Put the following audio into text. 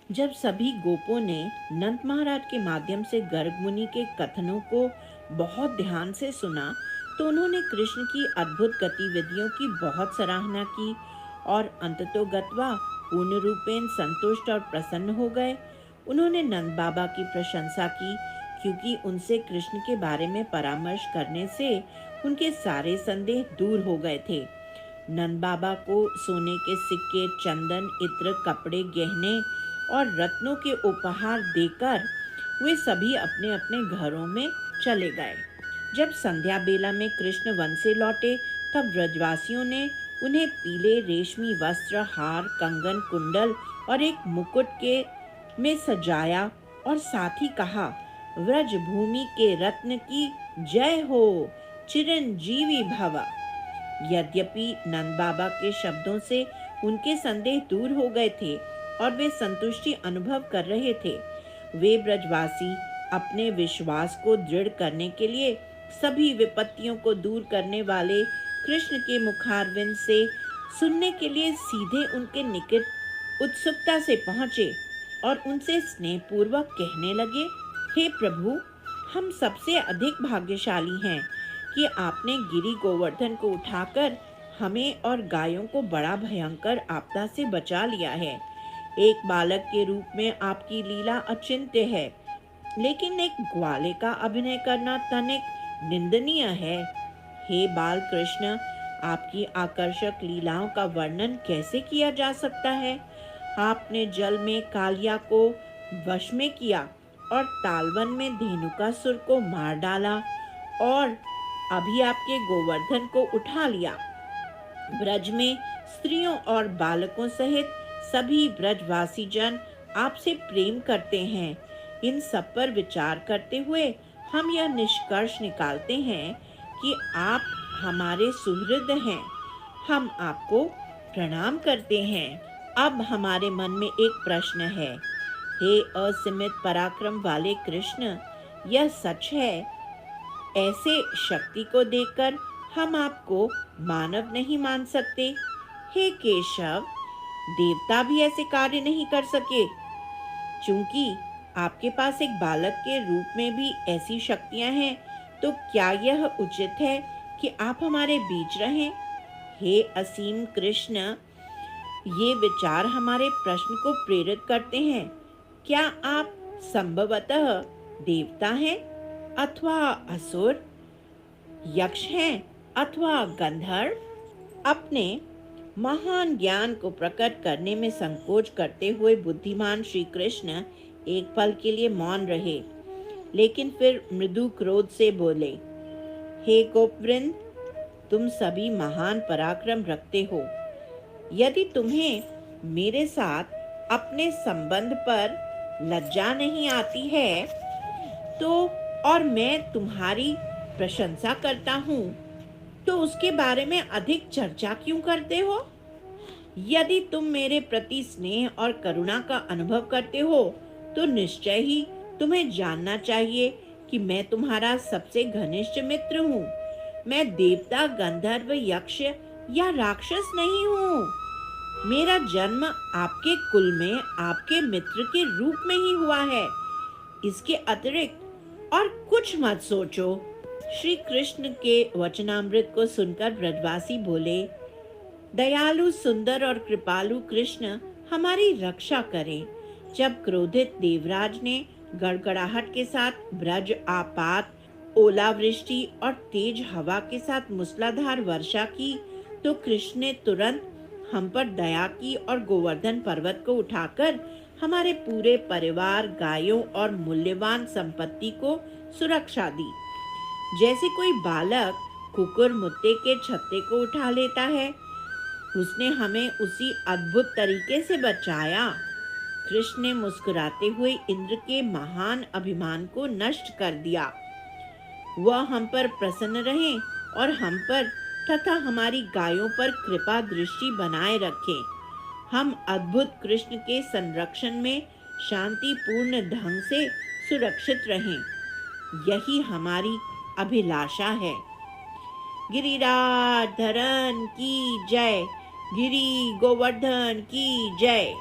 जब सभी गोपों ने नंद महाराज के माध्यम से गर्ग मुनि के कथनों को बहुत ध्यान से सुना, तो उन्होंने कृष्ण की अद्भुत गतिविधियों की बहुत सराहना की और अंततोगत्वा पूर्ण रूपेण संतुष्ट और प्रसन्न हो गए। उन्होंने नंद बाबा की प्रशंसा की, क्योंकि उनसे कृष्ण के बारे में परामर्श करने से उनके सारे संदेह दूर हो गए थे। नंद बाबा को सोने के सिक्के, चंदन, इत्र, कपड़े, गहने और रत्नों के उपहार देकर वे सभी अपने अपने घरों में चले गए। जब संध्या बेला में कृष्ण वन से लौटे, तब ब्रजवासियों ने उन्हें पीले रेशमी वस्त्र, हार, कंगन, कुंडल और एक मुकुट के में सजाया और साथ ही कहा, व्रज भूमि के रत्न की जय हो, चिरंजीवी भव। यद्यपि नंद बाबा के शब्दों से उनके संदेह दूर हो गए थे और वे संतुष्टि अनुभव कर रहे थे, वे ब्रजवासी अपने विश्वास को दृढ़ करने के लिए सभी विपत्तियों को दूर करने वाले कृष्ण के मुखारविंद से सुनने के लिए सीधे उनके निकट उत्सुकता से पहुंचे और उनसे स्नेहपूर्वक कहने लगे, हे प्रभु, हम सबसे अधिक भाग्यशाली हैं कि आपने गिरि गोवर्धन को उठाकर हमें और गायों को बड़ा भयंकर आपदा से बचा लिया है। एक बालक के रूप में आपकी लीला अचिंत्य है, लेकिन एक ग्वाले का अभिनय करना तनिक निंदनीय है। हे बाल कृष्ण, आपकी आकर्षक लीलाओं का वर्णन कैसे किया जा सकता है। आपने जल में कालिया को वश में किया और तालवन में धेनुकासुर को मार डाला और अभी आपके गोवर्धन को उठा लिया। ब्रज में स्त्रियों और बालकों सहित सभी ब्रजवासी जन आपसे प्रेम करते हैं। इन सब पर विचार करते हुए हम यह निष्कर्ष निकालते हैं कि आप हमारे सुहृद हैं। हम आपको प्रणाम करते हैं। अब हमारे मन में एक प्रश्न है, हे असीमित पराक्रम वाले कृष्ण, यह सच है, ऐसे शक्ति को देखकर हम आपको मानव नहीं मान सकते। हे केशव, देवता भी ऐसे कार्य नहीं कर सके। चूंकि आपके पास एक बालक के रूप में भी ऐसी शक्तियां हैं, तो क्या यह उचित है कि आप हमारे बीच रहें? हे असीम कृष्ण, ये विचार हमारे प्रश्न को प्रेरित करते हैं। क्या आप संभवतः देवता हैं अथवा असुर, यक्ष हैं अथवा गंधर्व? अपने महान ज्ञान को प्रकट करने में संकोच करते हुए बुद्धिमान श्री कृष्ण एक पल के लिए मौन रहे, लेकिन फिर मृदु क्रोध से बोले, हे गोपवृंद, तुम सभी महान पराक्रम रखते हो। यदि तुम्हें मेरे साथ अपने संबंध पर लज्जा नहीं आती है, तो और मैं तुम्हारी प्रशंसा करता हूँ, तो उसके बारे में अधिक चर्चा क्यों करते हो? यदि तुम मेरे प्रति स्नेह और करुणा का अनुभव करते हो, तो निश्चय ही तुम्हें जानना चाहिए कि मैं तुम्हारा सबसे घनिष्ठ मित्र हूँ। मैं देवता, गंधर्व, यक्ष या राक्षस नहीं हूँ। मेरा जन्म आपके कुल में आपके मित्र के रूप में ही हुआ है। इसके अतिरिक्त और कुछ मत सोचो। श्री कृष्ण के वचनामृत को सुनकर ब्रजवासी बोले, दयालु, सुंदर और कृपालु कृष्ण हमारी रक्षा करें। जब क्रोधित देवराज ने गड़गड़ाहट के साथ ब्रज आपात, ओलावृष्टि और तेज हवा के साथ मूसलाधार वर्षा की, तो कृष्ण ने तुरंत हम पर दया की और गोवर्धन पर्वत को उठाकर हमारे पूरे परिवार, गायों और मूल्यवान संपत्ति को सुरक्षा दी। जैसे कोई बालक कुकुर मुत्ते के छत्ते को उठा लेता है, उसने हमें उसी अद्भुत तरीके से बचाया। कृष्ण ने मुस्कुराते हुए इंद्र के महान अभिमान को नष्ट कर दिया। वह हम पर प्रसन्न रहे और हम पर तथा हमारी गायों पर कृपा दृष्टि बनाए रखें। हम अद्भुत कृष्ण के संरक्षण में शांतिपूर्ण ढंग से सुरक्षित रहें। यही हमारी अभिलाषा है। गिरिराज धरन की जय, गिरि गोवर्धन की जय।